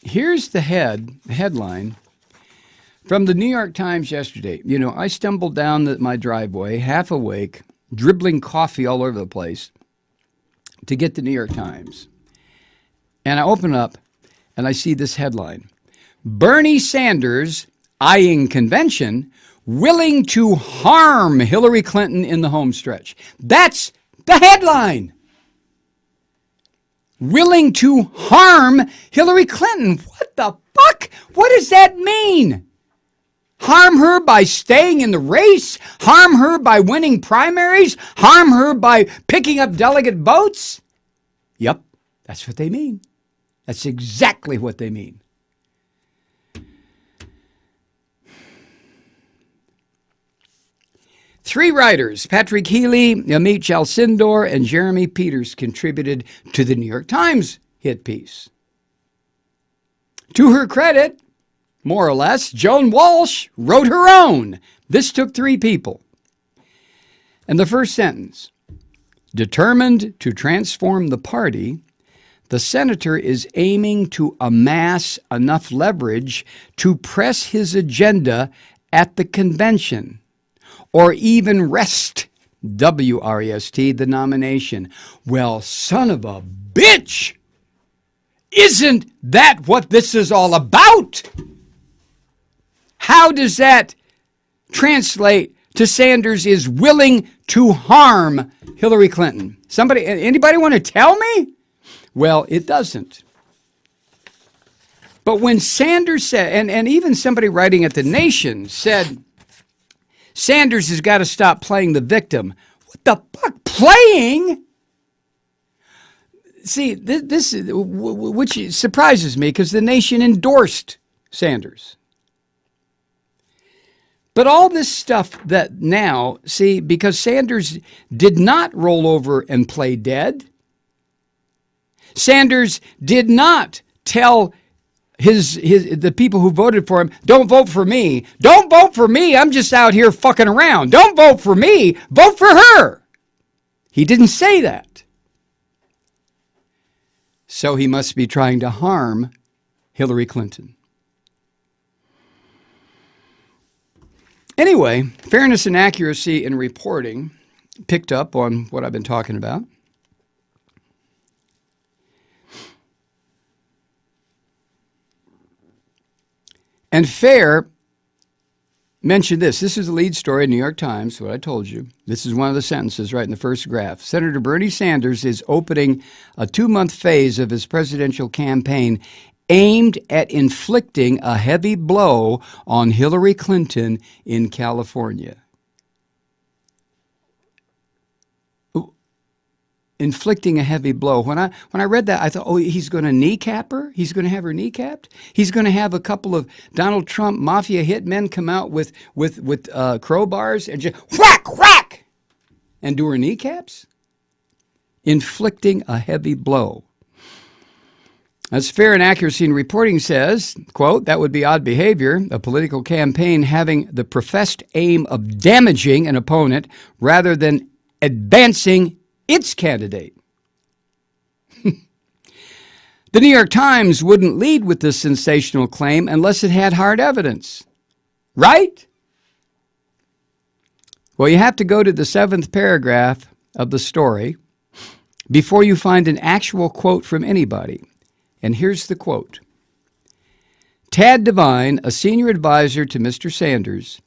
here's the headline from the New York Times yesterday. You know, I stumbled down my driveway, half awake, dribbling coffee all over the place to get the New York Times. And I open up and I see this headline. Bernie Sanders eyeing convention, willing to harm Hillary Clinton in the home stretch. That's the headline. Willing to harm Hillary Clinton. What the fuck? What does that mean? Harm her by staying in the race? Harm her by winning primaries? Harm her by picking up delegate votes? Yep, that's what they mean. That's exactly what they mean. Three writers, Patrick Healy, Yamiche, Alcindor, and Jeremy Peters, contributed to the New York Times hit piece. To her credit, more or less, Joan Walsh wrote her own. This took three people. And the first sentence, determined to transform the party, the senator is aiming to amass enough leverage to press his agenda at the convention, or even wrest, W-R-E-S-T, the nomination. Well, son of a bitch! Isn't that what this is all about? How does that translate to Sanders is willing to harm Hillary Clinton? Anybody want to tell me? Well, it doesn't. But when Sanders said, and even somebody writing at The Nation said, Sanders has got to stop playing the victim. What the fuck? Playing? See, this which surprises me because The Nation endorsed Sanders. But all this stuff that now, see, because Sanders did not roll over and play dead. Sanders did not tell the people who voted for him, don't vote for me. Don't vote for me. I'm just out here fucking around. Don't vote for me. Vote for her. He didn't say that. So he must be trying to harm Hillary Clinton. Anyway, fairness and accuracy in reporting picked up on what I've been talking about. And Fair mentioned this. This is the lead story in New York Times, what I told you. This is one of the sentences right in the first graph. Senator Bernie Sanders is opening a 2-month phase of his presidential campaign aimed at inflicting a heavy blow on Hillary Clinton in California. Inflicting a heavy blow. When I read that, I thought, oh, he's going to kneecap her? He's going to have her kneecapped? He's going to have a couple of Donald Trump mafia hitmen come out with crowbars and just whack, whack, and do her kneecaps? Inflicting a heavy blow. As Fair and Accuracy in Reporting says, quote, that would be odd behavior, a political campaign having the professed aim of damaging an opponent rather than advancing its candidate. The New York Times wouldn't lead with this sensational claim unless it had hard evidence. Right? Well, you have to go to the 7th paragraph of the story before you find an actual quote from anybody. And here's the quote. Tad Devine, a senior advisor to Mr. Sanders,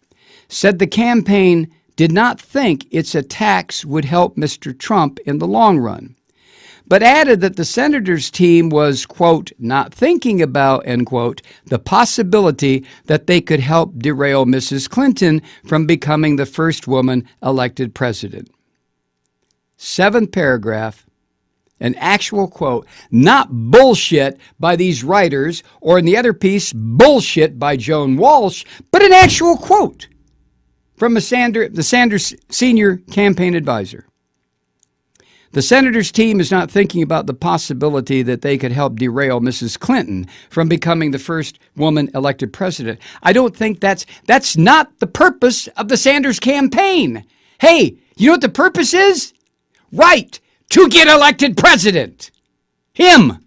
said the campaign did not think its attacks would help Mr. Trump in the long run, but added that the senator's team was, quote, not thinking about, end quote, the possibility that they could help derail Mrs. Clinton from becoming the first woman elected president. 7th paragraph, an actual quote, not bullshit by these writers, or in the other piece, bullshit by Joan Walsh, but an actual quote from the Sanders senior campaign advisor. The senator's team is not thinking about the possibility that they could help derail Mrs. Clinton from becoming the first woman elected president. I don't think that's not the purpose of the Sanders campaign. Hey, you know what the purpose is? Right, to get elected president. Him.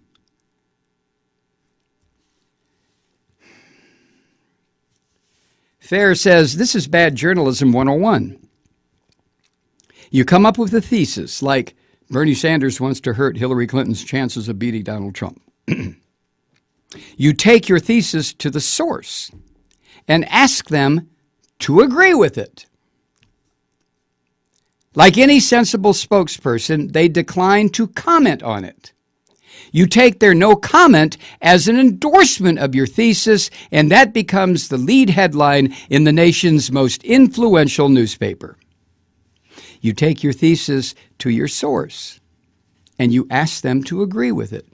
Fair says, this is bad journalism 101. You come up with a thesis like Bernie Sanders wants to hurt Hillary Clinton's chances of beating Donald Trump. You take your thesis to the source and ask them to agree with it. Like any sensible spokesperson, they decline to comment on it. You take their no comment as an endorsement of your thesis, and that becomes the lead headline in the nation's most influential newspaper. You take your thesis to your source, and you ask them to agree with it.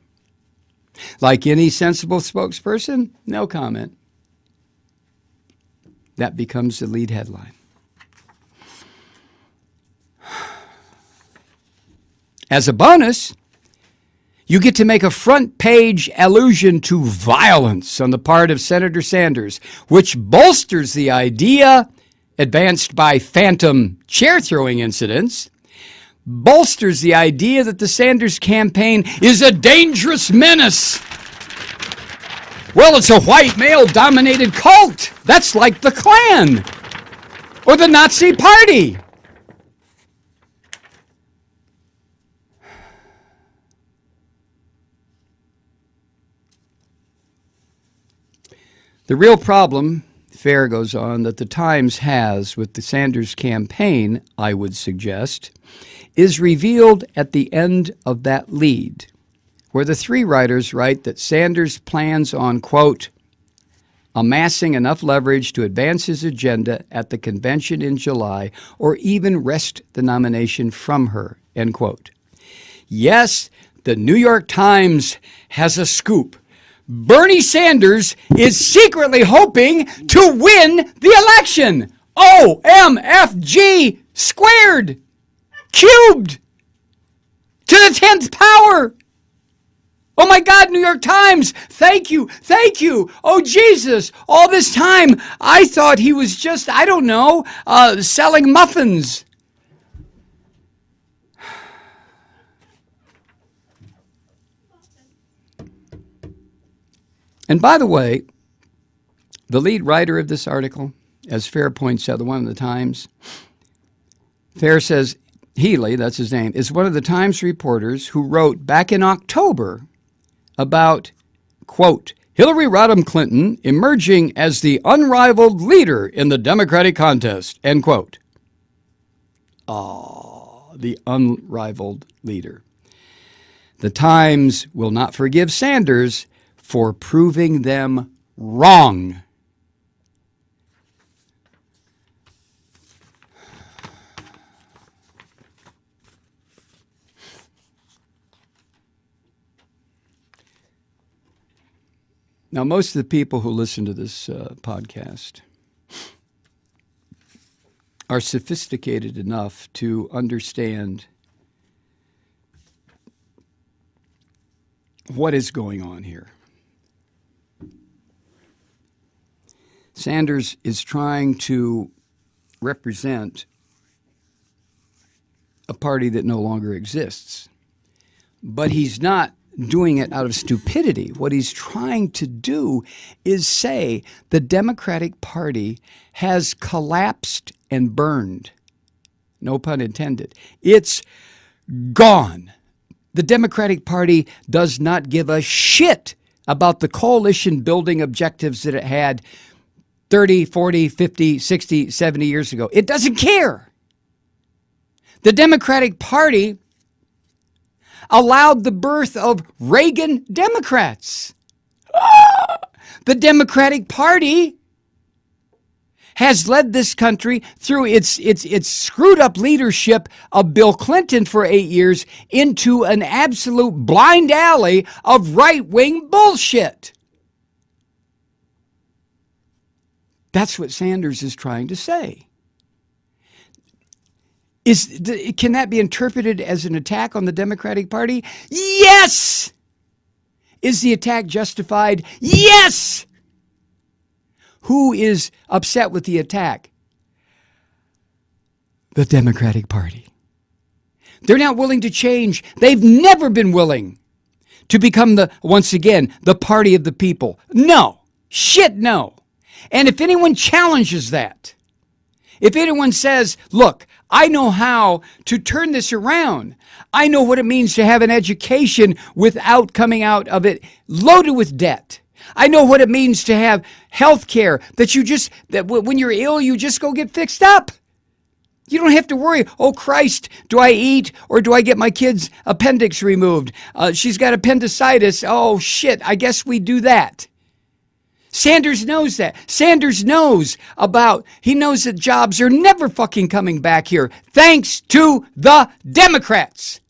Like any sensible spokesperson, no comment. That becomes the lead headline. As a bonus, you get to make a front page allusion to violence on the part of Senator Sanders, which bolsters the idea advanced by phantom chair throwing incidents, bolsters the idea that the Sanders campaign is a dangerous menace. Well, it's a white male-dominated cult. That's like the Klan or the Nazi Party. The real problem, Fair goes on, that the Times has with the Sanders campaign, I would suggest, is revealed at the end of that lead, where the three writers write that Sanders plans on, quote, amassing enough leverage to advance his agenda at the convention in July or even wrest the nomination from her, end quote. Yes, the New York Times has a scoop. Bernie Sanders is secretly hoping to win the election. OMFG squared, cubed, to the 10th power. Oh my God, New York Times, thank you, thank you. Oh Jesus, all this time I thought he was just, I don't know, selling muffins. And by the way, the lead writer of this article, as Fair points out, the one in the Times, Fair says Healy, that's his name, is one of the Times reporters who wrote back in October about, quote, Hillary Rodham Clinton emerging as the unrivaled leader in the Democratic contest, end quote. The unrivaled leader. The Times will not forgive Sanders for proving them wrong. Now, most of the people who listen to this podcast are sophisticated enough to understand what is going on here. Sanders is trying to represent a party that no longer exists. But he's not doing it out of stupidity. What he's trying to do is say the Democratic Party has collapsed and burned. No pun intended. It's gone. The Democratic Party does not give a shit about the coalition building objectives that it had 30, 40, 50, 60, 70 years ago. It doesn't care. The Democratic Party allowed the birth of Reagan Democrats. The Democratic Party has led this country through its screwed up leadership of Bill Clinton for 8 years into an absolute blind alley of right-wing bullshit. That's what Sanders is trying to say. Can that be interpreted as an attack on the Democratic Party? Yes! Is the attack justified? Yes! Who is upset with the attack? The Democratic Party. They're not willing to change. They've never been willing to become once again, the party of the people. No. Shit, no. And if anyone challenges that, if anyone says, look, I know how to turn this around. I know what it means to have an education without coming out of it loaded with debt. I know what it means to have health care that when you're ill, you just go get fixed up. You don't have to worry, oh Christ, do I eat or do I get my kid's appendix removed? She's got appendicitis. Oh shit, I guess we do that. Sanders knows that. Sanders knows he knows that jobs are never fucking coming back here, thanks to the Democrats.